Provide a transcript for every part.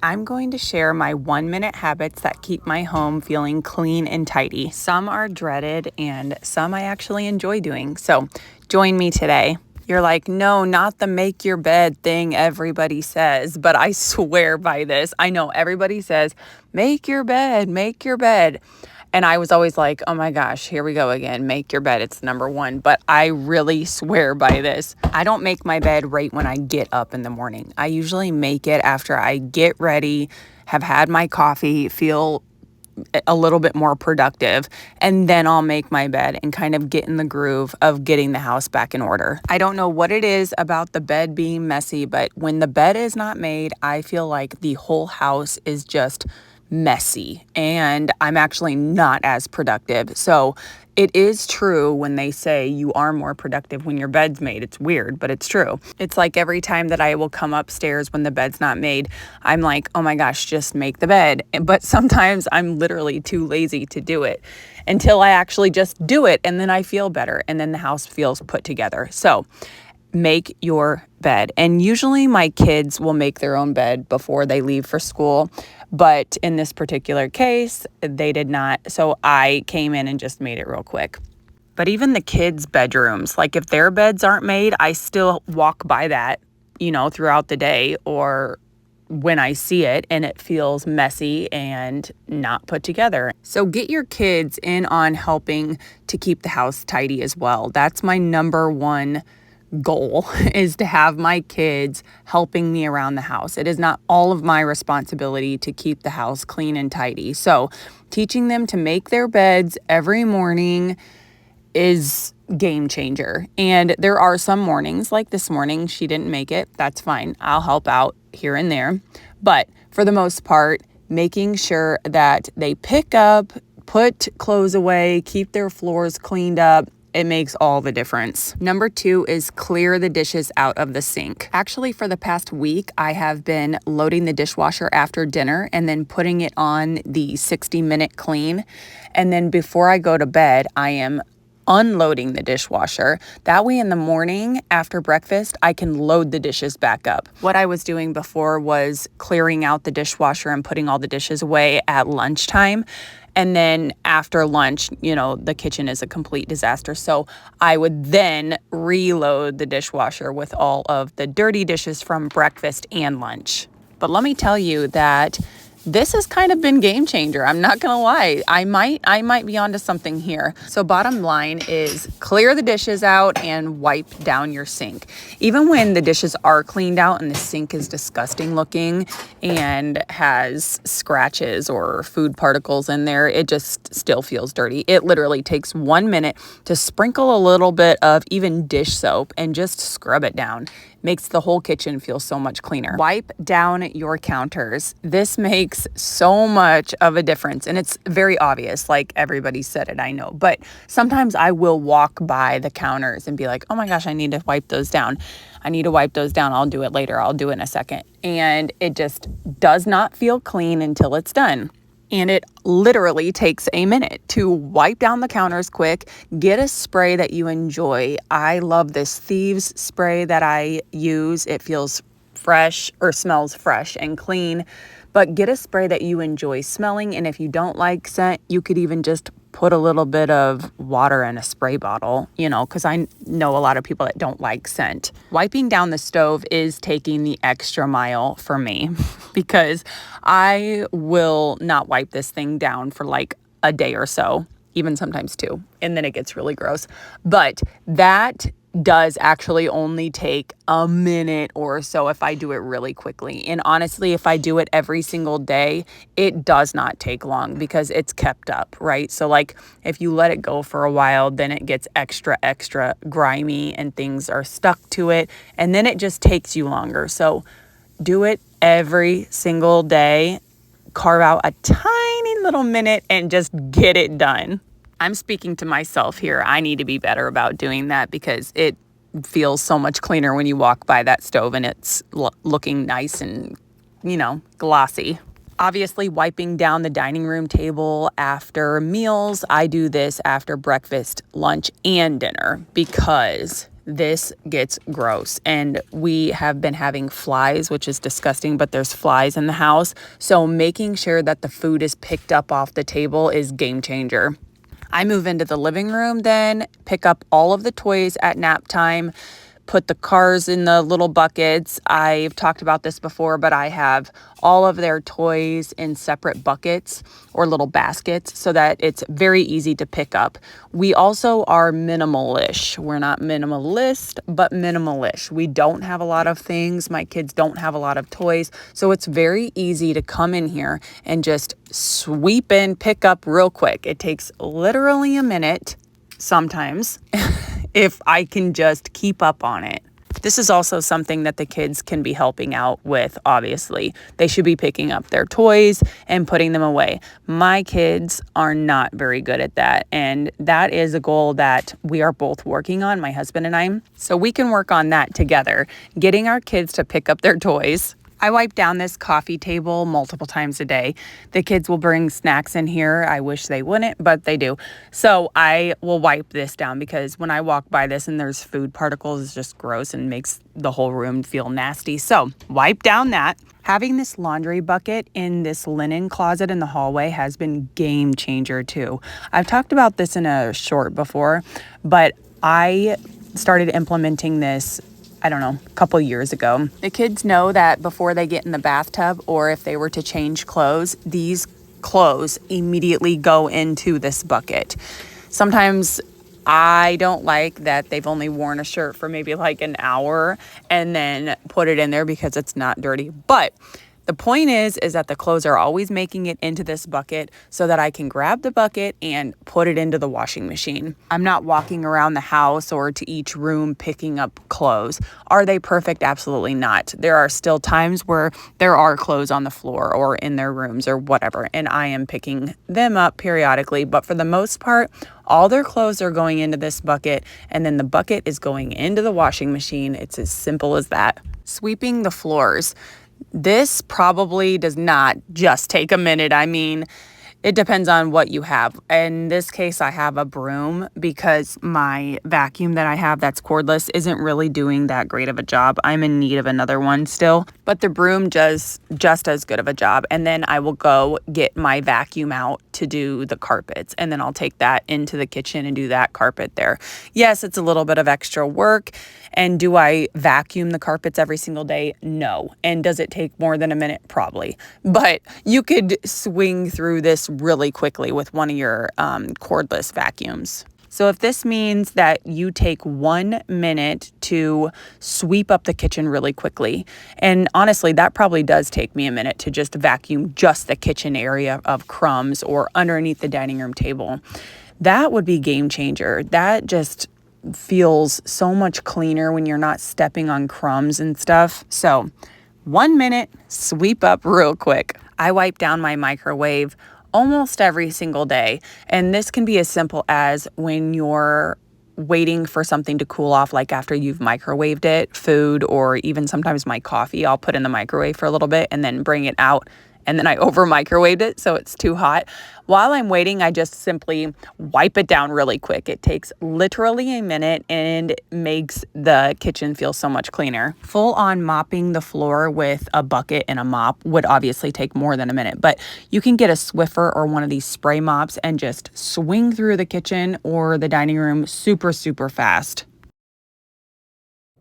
I'm going to share my 1-minute habits that keep my home feeling clean and tidy. Some are dreaded and some I actually enjoy doing. So join me today. You're like, no, not the make your bed thing everybody says, but I swear by this. I know everybody says, make your bed, make your bed. And I was always like, oh my gosh, here we go again. Make your bed. It's number one. But I really swear by this. I don't make my bed right when I get up in the morning. I usually make it after I get ready, have had my coffee, feel a little bit more productive, and then I'll make my bed and kind of get in the groove of getting the house back in order. I don't know what it is about the bed being messy, but when the bed is not made, I feel like the whole house is just messy and I'm actually not as productive. So it is true when they say you are more productive when your bed's made. It's weird, but it's true. It's like every time that I will come upstairs when the bed's not made, I'm like, oh my gosh, just make the bed. But sometimes I'm literally too lazy to do it until I actually just do it. And then I feel better. And then the house feels put together. So make your bed. And usually my kids will make their own bed before they leave for school. But in this particular case, they did not. So I came in and just made it real quick. But even the kids' bedrooms, like if their beds aren't made, I still walk by that, throughout the day or when I see it and it feels messy and not put together. So get your kids in on helping to keep the house tidy as well. That's my number one goal, is to have my kids helping me around the house. It is not all of my responsibility to keep the house clean and tidy. So teaching them to make their beds every morning is game changer. And there are some mornings, like this morning, she didn't make it. That's fine. I'll help out here and there. But for the most part, making sure that they pick up, put clothes away, keep their floors cleaned up, it makes all the difference. Number 2 is clear the dishes out of the sink. Actually, for the past week, I have been loading the dishwasher after dinner and then putting it on the 60-minute clean. And then before I go to bed, I am unloading the dishwasher. That way in the morning after breakfast, I can load the dishes back up. What I was doing before was clearing out the dishwasher and putting all the dishes away at lunchtime. And then after lunch, the kitchen is a complete disaster. So I would then reload the dishwasher with all of the dirty dishes from breakfast and lunch. But let me tell you that this has kind of been game changer. I'm not going to lie. I might be onto something here. So bottom line is clear the dishes out and wipe down your sink. Even when the dishes are cleaned out and the sink is disgusting looking and has scratches or food particles in there, it just still feels dirty. It literally takes 1 minute to sprinkle a little bit of even dish soap and just scrub it down. Makes the whole kitchen feel so much cleaner. Wipe down your counters. This makes so much of a difference. And it's very obvious, like everybody said it, I know. But sometimes I will walk by the counters and be like, oh my gosh, I need to wipe those down. I'll do it later. I'll do it in a second. And it just does not feel clean until it's done. And it literally takes a minute to wipe down the counters quick. Get a spray that you enjoy. I love this Thieves spray that I use. It feels fresh or smells fresh and clean. But get a spray that you enjoy smelling. And if you don't like scent, you could even just put a little bit of water in a spray bottle, because I know a lot of people that don't like scent. Wiping down the stove is taking the extra mile for me because I will not wipe this thing down for like a day or so, even sometimes 2, and then it gets really gross. But that does actually only take a minute or so if I do it really quickly. And honestly, if I do it every single day, it does not take long because it's kept up, right? So like if you let it go for a while, then it gets extra grimy and things are stuck to it. And then it just takes you longer. So do it every single day. Carve out a tiny little minute and just get it done. I'm speaking to myself here. I need to be better about doing that because it feels so much cleaner when you walk by that stove and it's looking nice and, glossy. Obviously, wiping down the dining room table after meals. I do this after breakfast, lunch, and dinner because this gets gross. And we have been having flies, which is disgusting, but there's flies in the house. So making sure that the food is picked up off the table is game changer. I move into the living room, then pick up all of the toys at nap time, put the cars in the little buckets. I've talked about this before, but I have all of their toys in separate buckets or little baskets so that it's very easy to pick up. We also are minimalish. We're not minimalist, but minimalish. We don't have a lot of things. My kids don't have a lot of toys. So it's very easy to come in here and just sweep in, pick up real quick. It takes literally a minute sometimes. If I can just keep up on it. This is also something that the kids can be helping out with, obviously. They should be picking up their toys and putting them away. My kids are not very good at that, and that is a goal that we are both working on, my husband and I. So we can work on that together, getting our kids to pick up their toys. I wipe down this coffee table multiple times a day. The kids will bring snacks in here. I wish they wouldn't, but they do. So I will wipe this down because when I walk by this and there's food particles, it's just gross and makes the whole room feel nasty. So wipe down that. Having this laundry bucket in this linen closet in the hallway has been game changer too. I've talked about this in a short before, but I started implementing this a couple years ago. The kids know that before they get in the bathtub or if they were to change clothes, these clothes immediately go into this bucket. Sometimes I don't like that they've only worn a shirt for maybe like an hour and then put it in there because it's not dirty. But the point is that the clothes are always making it into this bucket so that I can grab the bucket and put it into the washing machine. I'm not walking around the house or to each room picking up clothes. Are they perfect? Absolutely not. There are still times where there are clothes on the floor or in their rooms or whatever, and I am picking them up periodically. But for the most part, all their clothes are going into this bucket, and then the bucket is going into the washing machine. It's as simple as that. Sweeping the floors. This probably does not just take a minute. I mean, it depends on what you have. In this case, I have a broom because my vacuum that I have that's cordless isn't really doing that great of a job. I'm in need of another one still, but the broom does just as good of a job. And then I will go get my vacuum out to do the carpets, and then I'll take that into the kitchen and do that carpet there. Yes, it's a little bit of extra work. And do I vacuum the carpets every single day? No. And does it take more than a minute? Probably. But you could swing through this really quickly with one of your cordless vacuums. So if this means that you take 1 minute to sweep up the kitchen really quickly, and honestly, that probably does take me a minute to just vacuum just the kitchen area of crumbs or underneath the dining room table, that would be game changer. That just feels so much cleaner when you're not stepping on crumbs and stuff. So 1 minute, sweep up real quick. I wipe down my microwave almost every single day. And this can be as simple as when you're waiting for something to cool off, like after you've microwaved it, food, or even sometimes my coffee, I'll put in the microwave for a little bit and then bring it out. And then I over microwaved it so it's too hot. While I'm waiting, I just simply wipe it down really quick. It takes literally a minute and makes the kitchen feel so much cleaner. Full on mopping the floor with a bucket and a mop would obviously take more than a minute, but you can get a Swiffer or one of these spray mops and just swing through the kitchen or the dining room super, super fast.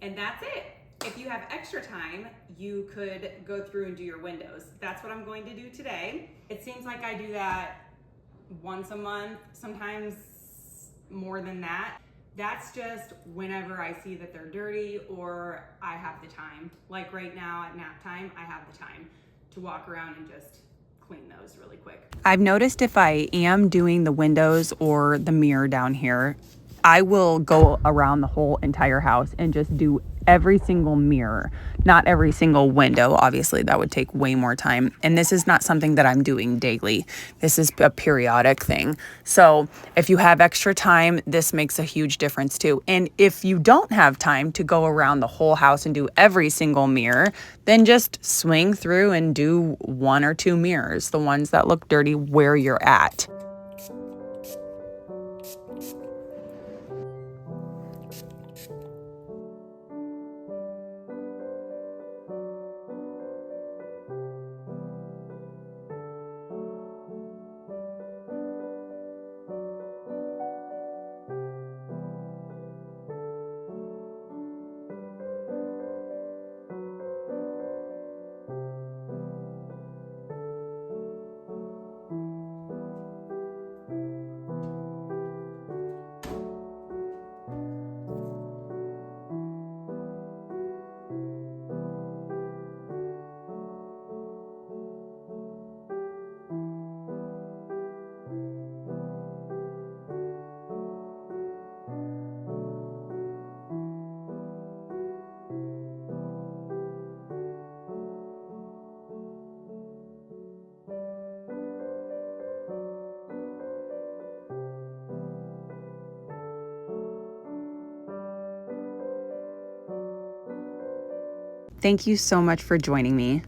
And that's it. If you have extra time, you could go through and do your windows. That's what I'm going to do today. It seems like I do that once a month, sometimes more than that. That's just whenever I see that they're dirty or I have the time. Like right now at nap time, I have the time to walk around and just clean those really quick. I've noticed if I am doing the windows or the mirror down here, I will go around the whole entire house and just do every single mirror, not every single window. Obviously, that would take way more time. And this is not something that I'm doing daily. This is a periodic thing. So if you have extra time, this makes a huge difference too. And if you don't have time to go around the whole house and do every single mirror, then just swing through and do 1 or 2 mirrors, the ones that look dirty where you're at. Thank you so much for joining me.